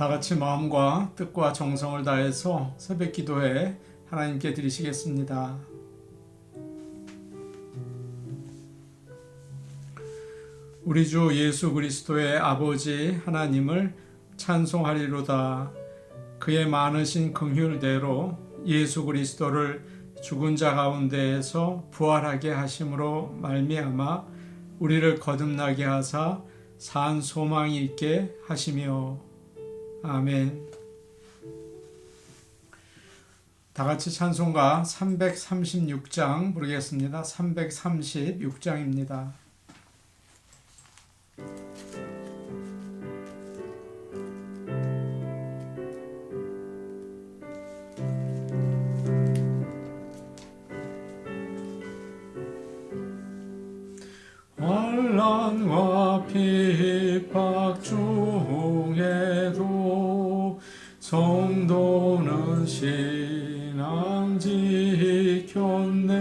다 같이 마음과 뜻과 정성을 다해서 새벽 기도회 하나님께 드리시겠습니다. 우리 주 예수 그리스도의 아버지 하나님을 찬송하리로다. 그의 많으신 긍휼대로 예수 그리스도를 죽은 자 가운데에서 부활하게 하심으로 말미암아 우리를 거듭나게 하사 산 소망이 있게 하시며. 아멘. 다 같이 찬송가 336장 부르겠습니다. 336장입니다. 환난과 핍박 중에도 성도는 신앙 지켰네.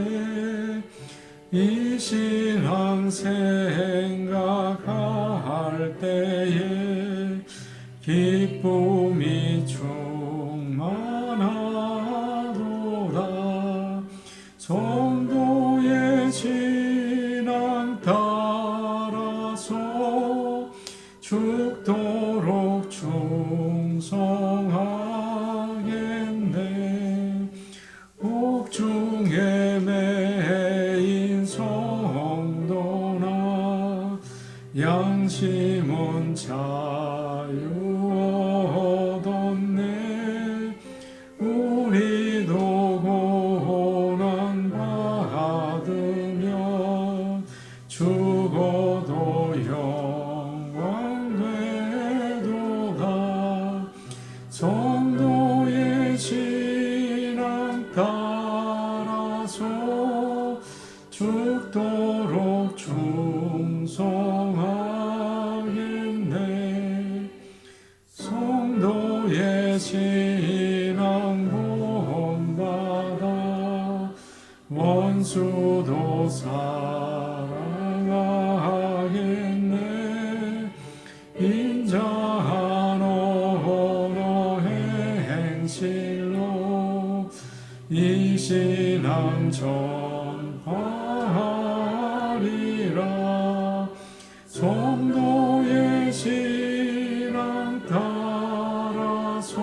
이 신앙 생각할 때에 기쁨이 충만하도다. 성도의 신앙 따라서 죽도록 충성하겠네. 옥중에 매인 성도나 양심은 자유 얻었네. 우리도 고난 받으며 죽어도 영광 되도다. 성도의 신앙 따라서 죽도록 충성하겠네. 성도의 신앙 본받아 원수도 사랑하겠네. 인자한 언어의 행실로 이 신앙 전파하리라. 성도의 신앙 따라서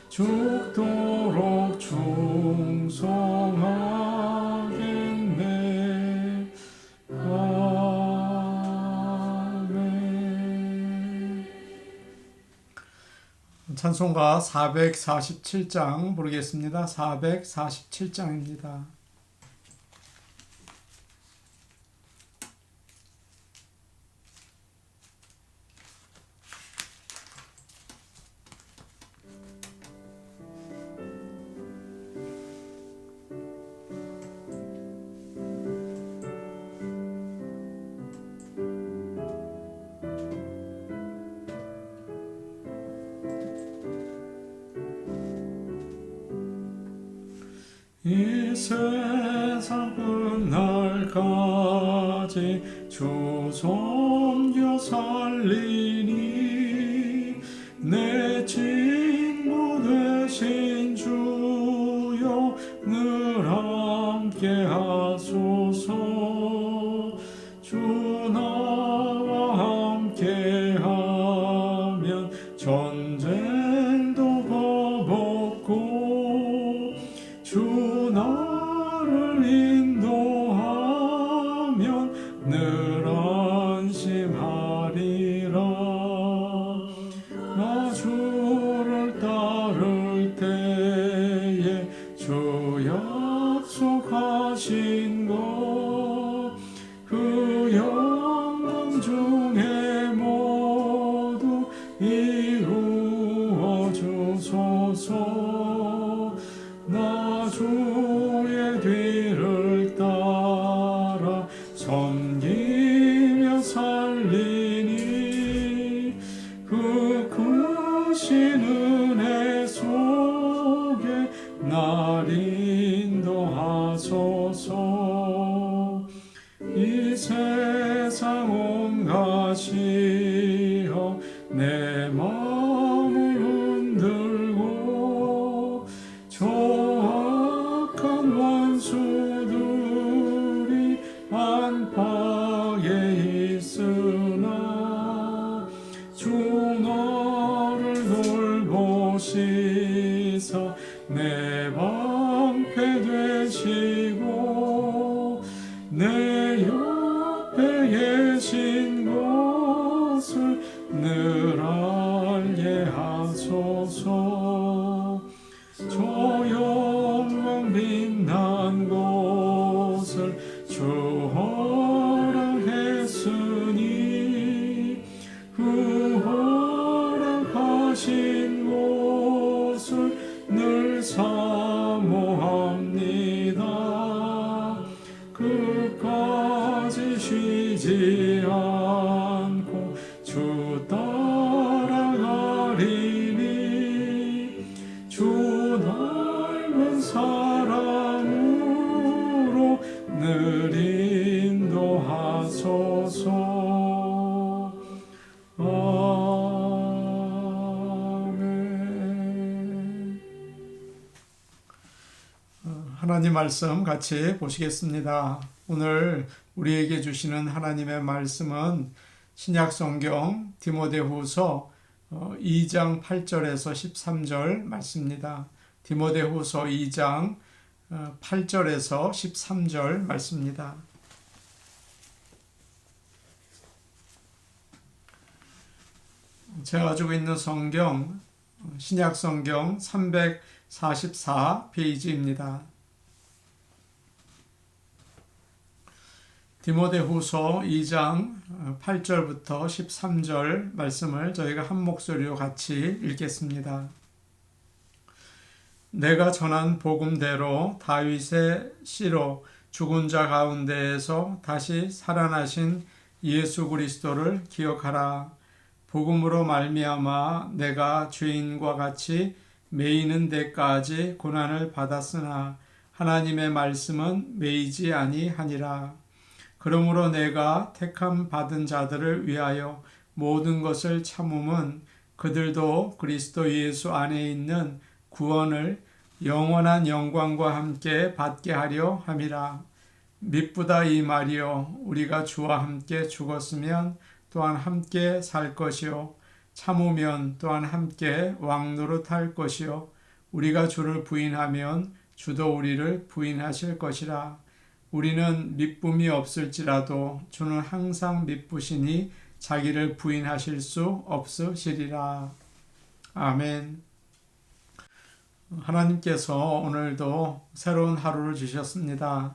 죽도록 충성하겠네. 아멘. 찬송가 447장 부르겠습니다. 447장입니다. 이 세상 끝날까지 주 섬겨 살리니 내 친구 되신 주여 늘 함께 하소서. 주 나와 함께 하면 전쟁도 겁없고 주 나를 인도하면 늘 안심하리라. 나 주를 따를 때에 주 약속하신 것 그 영광 중에 모두 이루어 주소서. 나 주의 뒤를 따라 섬기며 살리니 그 크신 은혜 속에 날 인도하소서. 이 세상 온 것이여 내 마음 늘 알게 하소서. 저 영광 빛난 곳을 주 허락했으니 그 허락하신 곳을 늘 사모합니다. 끝까지 쉬지 않고 주 따라가리니 주 넓은 사랑으로 늘 인도하소서. 아멘. 하나님 말씀 같이 보시겠습니다. 오늘 우리에게 주시는 하나님의 말씀은 신약성경 디모데후서 2장 8절에서 13절 말씀입니다. 디모데후서 2장 8절에서 13절 말씀입니다. 제가 가지고 있는 성경 신약성경 344페이지입니다. 디모데후서 2장 8절부터 13절 말씀을 저희가 한 목소리로 같이 읽겠습니다. 내가 전한 복음대로 다윗의 씨로 죽은 자 가운데에서 다시 살아나신 예수 그리스도를 기억하라. 복음으로 말미암아 내가 죄인과 같이 매이는 데까지 고난을 받았으나 하나님의 말씀은 매이지 아니하니라. 그러므로 내가 택함 받은 자들을 위하여 모든 것을 참음은 그들도 그리스도 예수 안에 있는 구원을 영원한 영광과 함께 받게 하려 함이라. 미쁘다 이 말이요 우리가 주와 함께 죽었으면 또한 함께 살 것이요 참으면 또한 함께 왕노릇할 것이요 우리가 주를 부인하면 주도 우리를 부인하실 것이라. 우리는 미쁨이 없을지라도 주는 항상 미쁘시니 자기를 부인하실 수 없으시리라. 아멘. 하나님께서 오늘도 새로운 하루를 주셨습니다.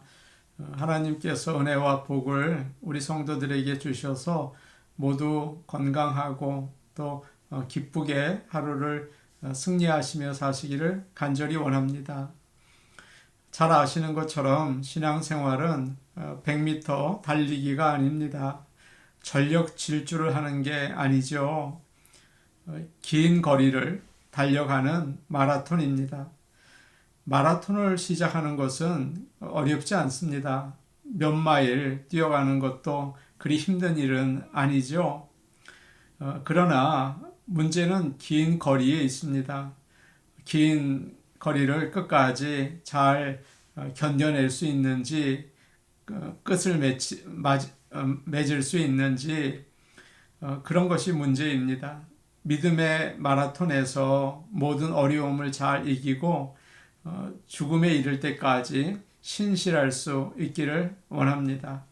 하나님께서 은혜와 복을 우리 성도들에게 주셔서 모두 건강하고 또 기쁘게 하루를 승리하시며 사시기를 간절히 원합니다. 잘 아시는 것처럼 신앙생활은 100m 달리기가 아닙니다. 전력 질주를 하는 게 아니죠. 긴 거리를 달려가는 마라톤입니다. 마라톤을 시작하는 것은 어렵지 않습니다. 몇 마일 뛰어가는 것도 그리 힘든 일은 아니죠. 그러나 문제는 긴 거리에 있습니다. 긴 거리를 끝까지 잘 견뎌낼 수 있는지, 끝을 맺을 수 있는지, 그런 것이 문제입니다. 믿음의 마라톤에서 모든 어려움을 잘 이기고 죽음에 이를 때까지 신실할 수 있기를 원합니다.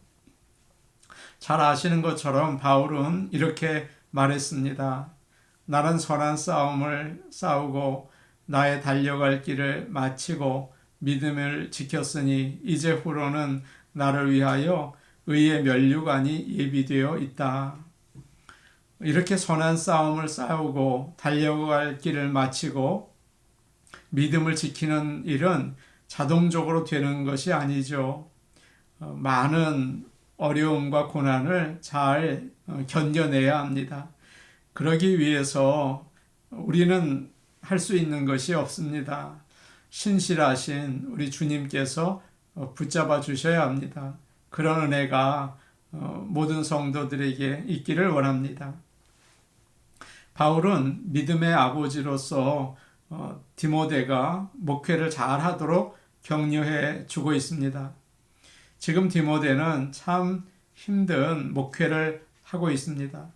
잘 아시는 것처럼 바울은 이렇게 말했습니다. 나는 선한 싸움을 싸우고 나의 달려갈 길을 마치고 믿음을 지켰으니 이제 후로는 나를 위하여 의의 면류관이 예비되어 있다. 이렇게 선한 싸움을 싸우고 달려갈 길을 마치고 믿음을 지키는 일은 자동적으로 되는 것이 아니죠. 많은 어려움과 고난을 잘 견뎌내야 합니다. 그러기 위해서 우리는 할 수 있는 것이 없습니다. 신실하신 우리 주님께서 붙잡아 주셔야 합니다. 그런 은혜가 모든 성도들에게 있기를 원합니다. 바울은 믿음의 아버지로서 디모데가 목회를 잘 하도록 격려해 주고 있습니다. 지금 디모데는 참 힘든 목회를 하고 있습니다.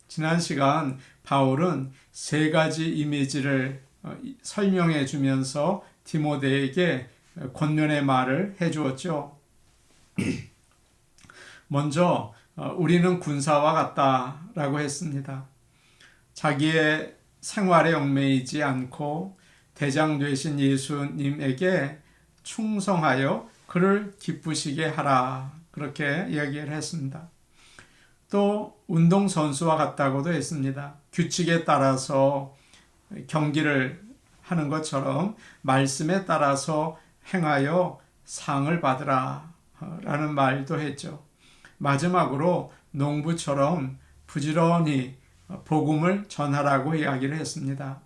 지난 시간 바울은 세 가지 이미지를 설명해 주면서 디모데에게 권면의 말을 해 주었죠. 먼저 우리는 군사와 같다라고 했습니다. 자기의 생활에 얽매이지 않고 대장 되신 예수님에게 충성하여 그를 기쁘시게 하라. 그렇게 이야기를 했습니다. 또 운동선수와 같다고도 했습니다. 규칙에 따라서 경기를 하는 것처럼 말씀에 따라서 행하여 상을 받으라 라는 말도 했죠. 마지막으로 농부처럼 부지런히 복음을 전하라고 이야기를 했습니다.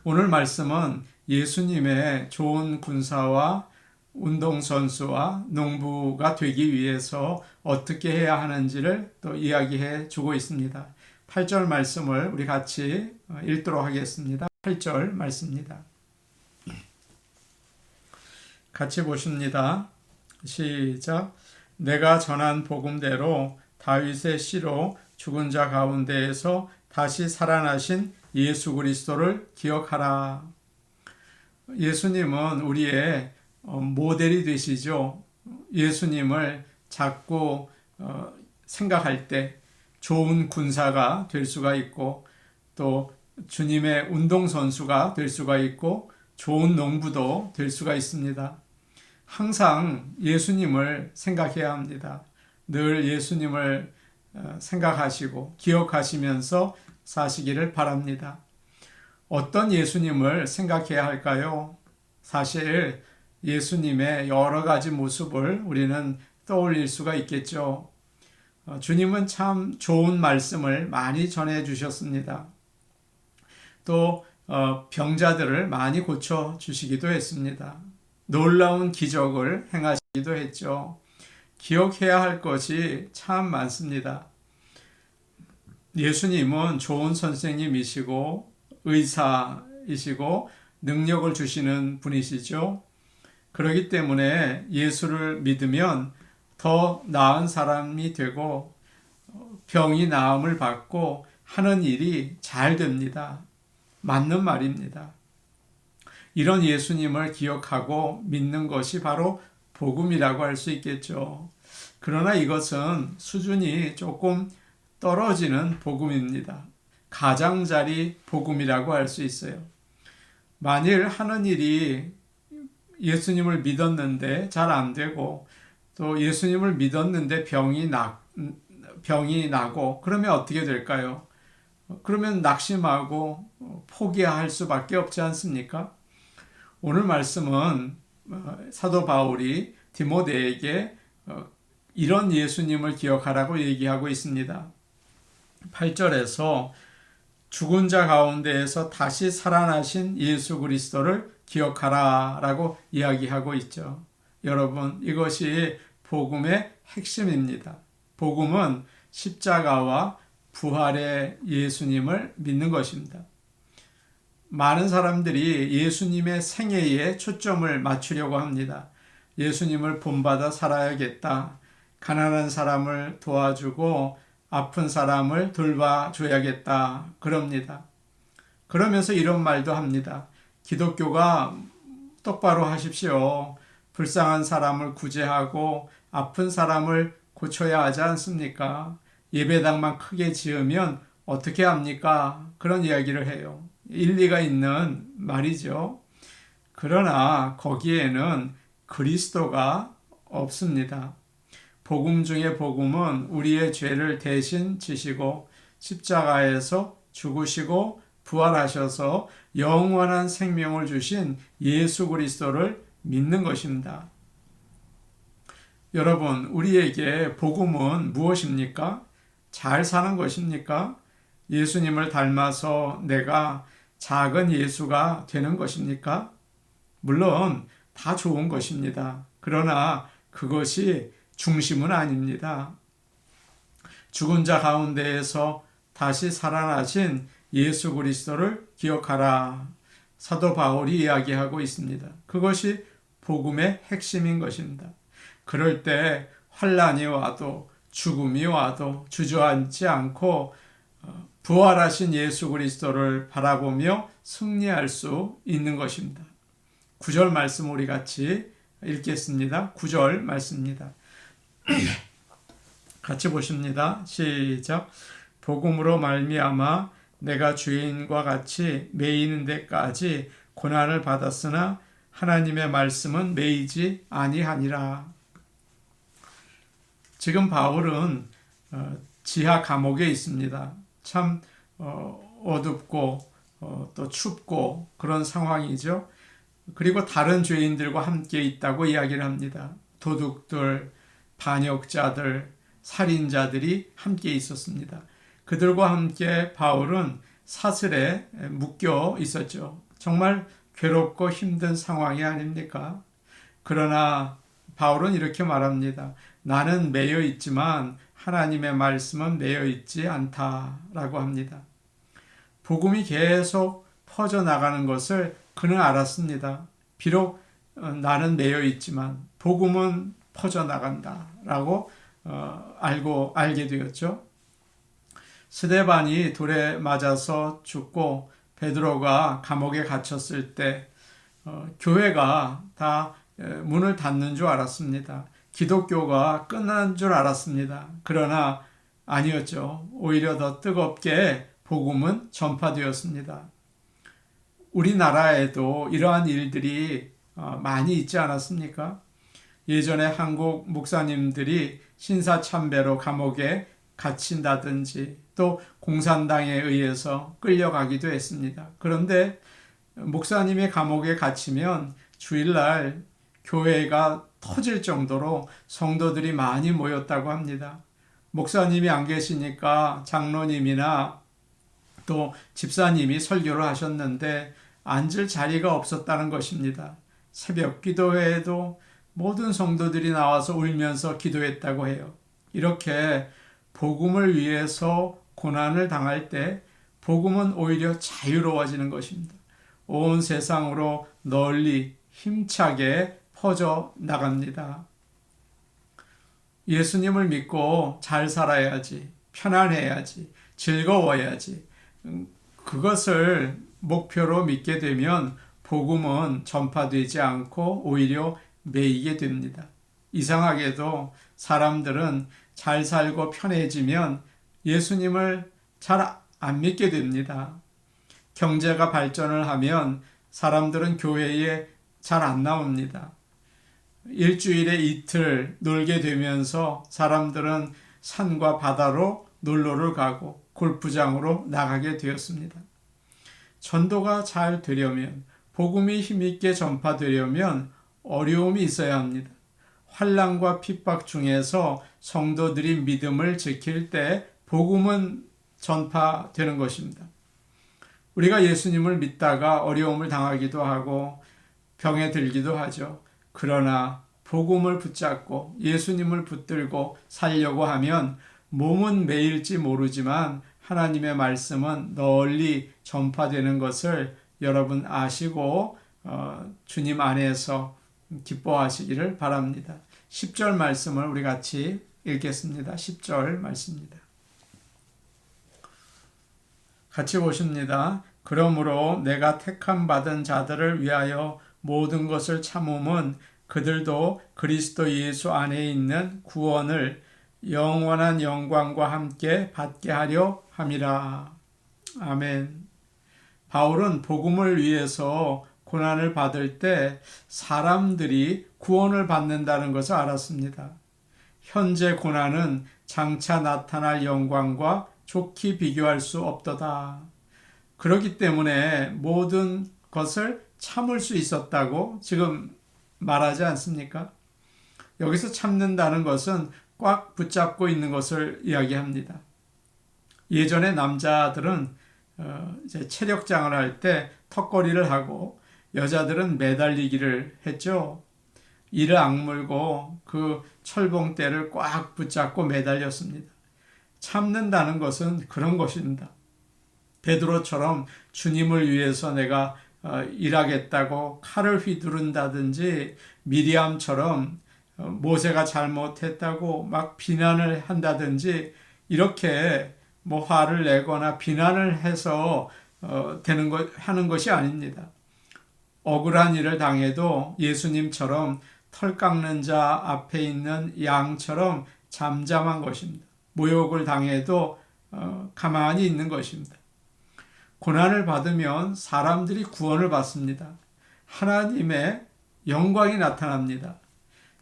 오늘 말씀은 예수님의 좋은 군사와 운동선수와 농부가 되기 위해서 어떻게 해야 하는지를 또 이야기해 주고 있습니다. 8절 말씀을 우리 같이 읽도록 하겠습니다. 8절 말씀입니다. 같이 보십니다. 시작. 내가 전한 복음대로 다윗의 씨로 죽은 자 가운데에서 다시 살아나신 예수 그리스도를 기억하라. 예수님은 우리의 모델이 되시죠. 예수님을 자꾸 생각할 때 좋은 군사가 될 수가 있고 또 주님의 운동선수가 될 수가 있고 좋은 농부도 될 수가 있습니다. 항상 예수님을 생각해야 합니다. 늘 예수님을 생각하시고 기억하시면서 사시기를 바랍니다. 어떤 예수님을 생각해야 할까요? 사실 예수님의 여러 가지 모습을 우리는 떠올릴 수가 있겠죠. 주님은 참 좋은 말씀을 많이 전해 주셨습니다. 또 병자들을 많이 고쳐 주시기도 했습니다. 놀라운 기적을 행하시기도 했죠. 기억해야 할 것이 참 많습니다. 예수님은 좋은 선생님이시고 의사이시고 능력을 주시는 분이시죠. 그렇기 때문에 예수를 믿으면 더 나은 사람이 되고 병이 나음을 받고 하는 일이 잘 됩니다. 맞는 말입니다. 이런 예수님을 기억하고 믿는 것이 바로 복음이라고 할 수 있겠죠. 그러나 이것은 수준이 조금 떨어지는 복음입니다. 가장자리 복음이라고 할 수 있어요. 만일 하는 일이 예수님을 믿었는데 잘 안 되고 또 예수님을 믿었는데 병이 나고 그러면 어떻게 될까요? 그러면 낙심하고 포기할 수밖에 없지 않습니까? 오늘 말씀은 사도 바울이 디모데에게 이런 예수님을 기억하라고 얘기하고 있습니다. 8절에서 죽은 자 가운데에서 다시 살아나신 예수 그리스도를 기억하라 라고 이야기하고 있죠. 여러분, 이것이 복음의 핵심입니다. 복음은 십자가와 부활의 예수님을 믿는 것입니다. 많은 사람들이 예수님의 생애에 초점을 맞추려고 합니다. 예수님을 본받아 살아야겠다. 가난한 사람을 도와주고 아픈 사람을 돌봐줘야겠다. 그럽니다. 그러면서 이런 말도 합니다. 기독교가 똑바로 하십시오. 불쌍한 사람을 구제하고 아픈 사람을 고쳐야 하지 않습니까? 예배당만 크게 지으면 어떻게 합니까? 그런 이야기를 해요. 일리가 있는 말이죠. 그러나 거기에는 그리스도가 없습니다. 복음 중에 복음은 우리의 죄를 대신 지시고 십자가에서 죽으시고 부활하셔서 영원한 생명을 주신 예수 그리스도를 믿는 것입니다. 여러분, 우리에게 복음은 무엇입니까? 잘 사는 것입니까? 예수님을 닮아서 내가 작은 예수가 되는 것입니까? 물론 다 좋은 것입니다. 그러나 그것이 중심은 아닙니다. 죽은 자 가운데에서 다시 살아나신 예수 그리스도를 기억하라. 사도 바울이 이야기하고 있습니다. 그것이 복음의 핵심인 것입니다. 그럴 때 환난이 와도 죽음이 와도 주저앉지 않고 부활하신 예수 그리스도를 바라보며 승리할 수 있는 것입니다. 9절 말씀 우리 같이 읽겠습니다. 9절 말씀입니다. 같이 보십니다. 시작. 복음으로 말미암아 내가 주인과 같이 매이는 데까지 고난을 받았으나 하나님의 말씀은 매이지 아니하니라. 지금 바울은 지하 감옥에 있습니다. 참 어둡고 또 춥고 그런 상황이죠. 그리고 다른 죄인들과 함께 있다고 이야기를 합니다. 도둑들, 반역자들, 살인자들이 함께 있었습니다. 그들과 함께 바울은 사슬에 묶여 있었죠. 정말 괴롭고 힘든 상황이 아닙니까? 그러나 바울은 이렇게 말합니다. 나는 매여 있지만 하나님의 말씀은 매여 있지 않다라고 합니다. 복음이 계속 퍼져나가는 것을 그는 알았습니다. 비록 나는 매여 있지만 복음은 퍼져나간다라고 알게 되었죠. 스데반이 돌에 맞아서 죽고 베드로가 감옥에 갇혔을 때 교회가 다 문을 닫는 줄 알았습니다. 기독교가 끝난 줄 알았습니다. 그러나 아니었죠. 오히려 더 뜨겁게 복음은 전파되었습니다. 우리나라에도 이러한 일들이 많이 있지 않았습니까? 예전에 한국 목사님들이 신사참배로 감옥에 갇힌다든지 또 공산당에 의해서 끌려가기도 했습니다. 그런데 목사님이 감옥에 갇히면 주일날 교회가 터질 정도로 성도들이 많이 모였다고 합니다. 목사님이 안 계시니까 장로님이나 또 집사님이 설교를 하셨는데 앉을 자리가 없었다는 것입니다. 새벽 기도회에도 모든 성도들이 나와서 울면서 기도했다고 해요. 이렇게 복음을 위해서 고난을 당할 때 복음은 오히려 자유로워지는 것입니다. 온 세상으로 널리 힘차게 퍼져 나갑니다. 예수님을 믿고 잘 살아야지, 편안해야지, 즐거워야지. 그것을 목표로 믿게 되면 복음은 전파되지 않고 오히려 매이게 됩니다. 이상하게도 사람들은 잘 살고 편해지면 예수님을 잘 안 믿게 됩니다. 경제가 발전을 하면 사람들은 교회에 잘 안 나옵니다. 일주일에 이틀 놀게 되면서 사람들은 산과 바다로 놀러를 가고 골프장으로 나가게 되었습니다. 전도가 잘 되려면, 복음이 힘있게 전파되려면 어려움이 있어야 합니다. 환난과 핍박 중에서 성도들이 믿음을 지킬 때 복음은 전파되는 것입니다. 우리가 예수님을 믿다가 어려움을 당하기도 하고 병에 들기도 하죠. 그러나 복음을 붙잡고 예수님을 붙들고 살려고 하면 몸은 매일지 모르지만 하나님의 말씀은 널리 전파되는 것을 여러분 아시고 주님 안에서 기뻐하시기를 바랍니다. 10절 말씀을 우리 같이 읽겠습니다. 10절 말씀입니다. 같이 보십니다. 그러므로 내가 택함 받은 자들을 위하여 모든 것을 참음은 그들도 그리스도 예수 안에 있는 구원을 영원한 영광과 함께 받게 하려 함이라. 아멘. 바울은 복음을 위해서 고난을 받을 때 사람들이 구원을 받는다는 것을 알았습니다. 현재 고난은 장차 나타날 영광과 좋게 비교할 수 없도다. 그렇기 때문에 모든 것을 참을 수 있었다고 지금 말하지 않습니까? 여기서 참는다는 것은 꽉 붙잡고 있는 것을 이야기합니다. 예전에 남자들은 이제 체력장을 할 때 턱걸이를 하고 여자들은 매달리기를 했죠. 이를 악물고 그 철봉대를 꽉 붙잡고 매달렸습니다. 참는다는 것은 그런 것입니다. 베드로처럼 주님을 위해서 내가 일하겠다고 칼을 휘두른다든지 미리암처럼 모세가 잘못했다고 막 비난을 한다든지 이렇게 화를 내거나 비난을 해서 하는 것이 아닙니다. 억울한 일을 당해도 예수님처럼 털 깎는 자 앞에 있는 양처럼 잠잠한 것입니다. 모욕을 당해도 가만히 있는 것입니다. 고난을 받으면 사람들이 구원을 받습니다. 하나님의 영광이 나타납니다.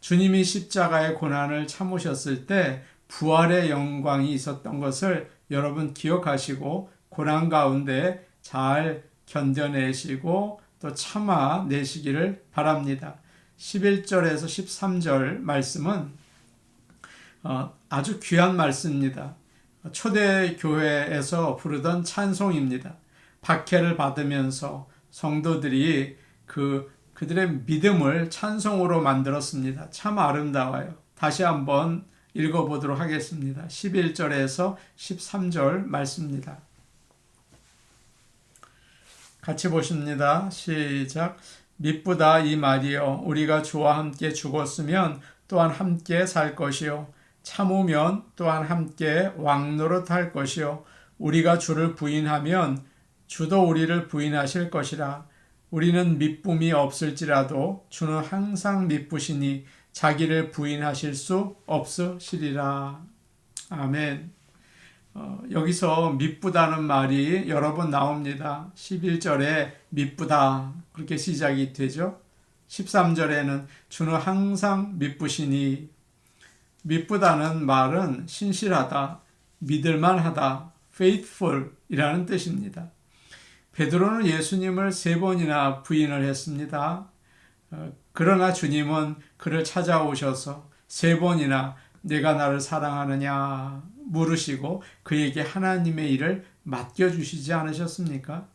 주님이 십자가의 고난을 참으셨을 때 부활의 영광이 있었던 것을 여러분 기억하시고 고난 가운데 잘 견뎌내시고 또 참아내시기를 바랍니다. 11절에서 13절 말씀은 아주 귀한 말씀입니다. 초대교회에서 부르던 찬송입니다. 박해를 받으면서 성도들이 그들의 믿음을 찬송으로 만들었습니다. 참 아름다워요. 다시 한번 읽어보도록 하겠습니다. 11절에서 13절 말씀입니다. 같이 보십니다. 시작. 미쁘다 이 말이여 우리가 주와 함께 죽었으면 또한 함께 살 것이요 참으면 또한 함께 왕노릇할 것이요 우리가 주를 부인하면 주도 우리를 부인하실 것이라. 우리는 미쁨이 없을지라도 주는 항상 미쁘시니 자기를 부인하실 수 없으시리라. 아멘. 여기서 미쁘다는 말이 여러 번 나옵니다. 11절에 미쁘다 그렇게 시작이 되죠. 13절에는 주는 항상 미쁘시니. 미쁘다는 말은 신실하다, 믿을만하다, faithful 이라는 뜻입니다. 베드로는 예수님을 3번이나 부인을 했습니다. 그러나 주님은 그를 찾아오셔서 3번이나 내가 나를 사랑하느냐 물으시고 그에게 하나님의 일을 맡겨주시지 않으셨습니까?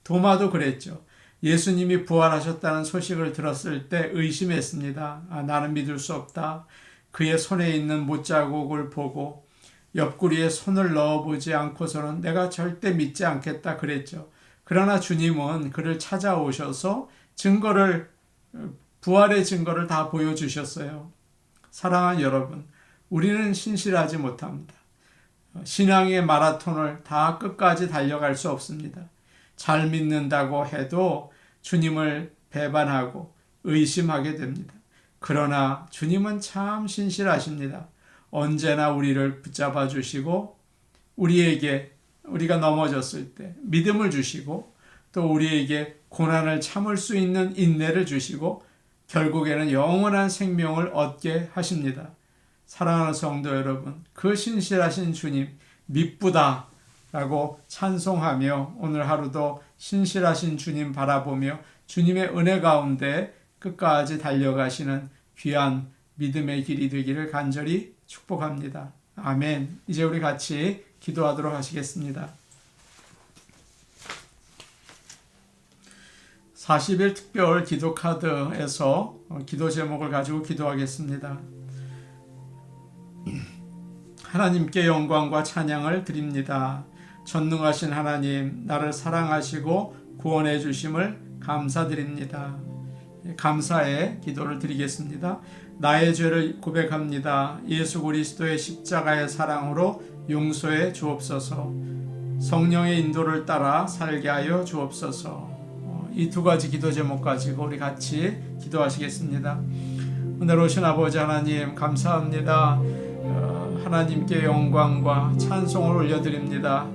도마도 그랬죠. 예수님이 부활하셨다는 소식을 들었을 때 의심했습니다. 나는 믿을 수 없다. 그의 손에 있는 못자국을 보고 옆구리에 손을 넣어보지 않고서는 내가 절대 믿지 않겠다 그랬죠. 그러나 주님은 그를 찾아오셔서 부활의 증거를 다 보여주셨어요. 사랑하는 여러분, 우리는 신실하지 못합니다. 신앙의 마라톤을 다 끝까지 달려갈 수 없습니다. 잘 믿는다고 해도 주님을 배반하고 의심하게 됩니다. 그러나 주님은 참 신실하십니다. 언제나 우리를 붙잡아 주시고 우리가 넘어졌을 때 믿음을 주시고 또 우리에게 고난을 참을 수 있는 인내를 주시고 결국에는 영원한 생명을 얻게 하십니다. 사랑하는 성도 여러분, 그 신실하신 주님 미쁘다 라고 찬송하며 오늘 하루도 신실하신 주님 바라보며 주님의 은혜 가운데 끝까지 달려가시는 귀한 믿음의 길이 되기를 간절히 축복합니다. 아멘. 이제 우리 같이 기도하도록 하시겠습니다. 40일 특별 기도 카드에서 기도 제목을 가지고 기도하겠습니다. 하나님께 영광과 찬양을 드립니다. 전능하신 하나님, 나를 사랑하시고 구원해 주심을 감사드립니다. 감사의 기도를 드리겠습니다. 나의 죄를 고백합니다. 예수 그리스도의 십자가의 사랑으로 용서해 주옵소서. 성령의 인도를 따라 살게 하여 주옵소서. 이 2가지 기도 제목 가지고 우리 같이 기도하시겠습니다. 오늘 오신 아버지 하나님 감사합니다. 하나님께 영광과 찬송을 올려드립니다.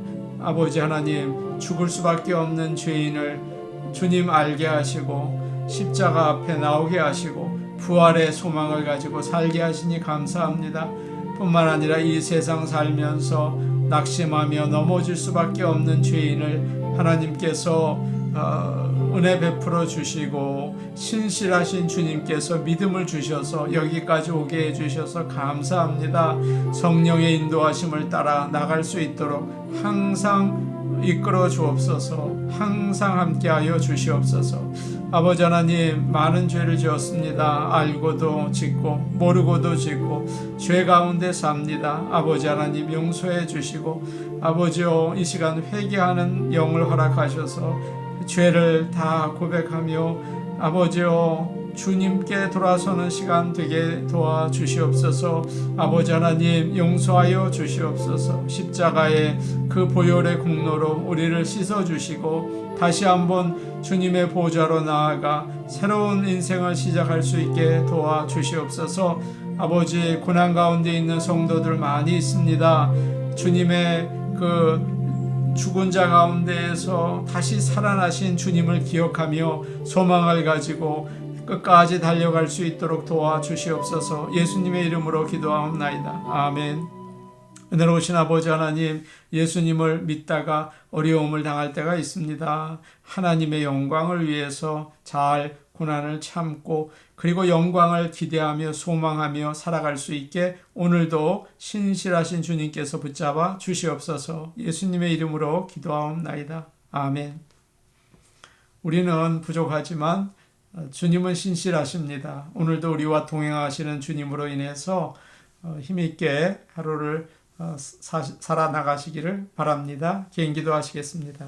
아버지 하나님, 죽을 수밖에 없는 죄인을 주님 알게 하시고 십자가 앞에 나오게 하시고 부활의 소망을 가지고 살게 하시니 감사합니다. 뿐만 아니라 이 세상 살면서 낙심하며 넘어질 수밖에 없는 죄인을 하나님께서 은혜 베풀어 주시고 신실하신 주님께서 믿음을 주셔서 여기까지 오게 해주셔서 감사합니다. 성령의 인도하심을 따라 나갈 수 있도록 항상 이끌어 주옵소서. 항상 함께하여 주시옵소서. 아버지 하나님, 많은 죄를 지었습니다. 알고도 짓고 모르고도 짓고 죄 가운데 삽니다. 아버지 하나님 용서해 주시고 아버지여 이 시간 회개하는 영을 허락하셔서 죄를 다 고백하며 아버지여 주님께 돌아서는 시간 되게 도와주시옵소서. 아버지 하나님 용서하여 주시옵소서. 십자가의 그 보혈의 공로로 우리를 씻어주시고 다시 한번 주님의 보좌로 나아가 새로운 인생을 시작할 수 있게 도와주시옵소서. 아버지 고난 가운데 있는 성도들 많이 있습니다. 주님의 그 죽은 자 가운데에서 다시 살아나신 주님을 기억하며 소망을 가지고 끝까지 달려갈 수 있도록 도와주시옵소서. 예수님의 이름으로 기도하옵나이다. 아멘. 은혜로우신 아버지 하나님, 예수님을 믿다가 어려움을 당할 때가 있습니다. 하나님의 영광을 위해서 잘 고난을 참고 그리고 영광을 기대하며 소망하며 살아갈 수 있게 오늘도 신실하신 주님께서 붙잡아 주시옵소서. 예수님의 이름으로 기도하옵나이다. 아멘. 우리는 부족하지만 주님은 신실하십니다. 오늘도 우리와 동행하시는 주님으로 인해서 힘있게 하루를 살아나가시기를 바랍니다. 개인기도 하시겠습니다.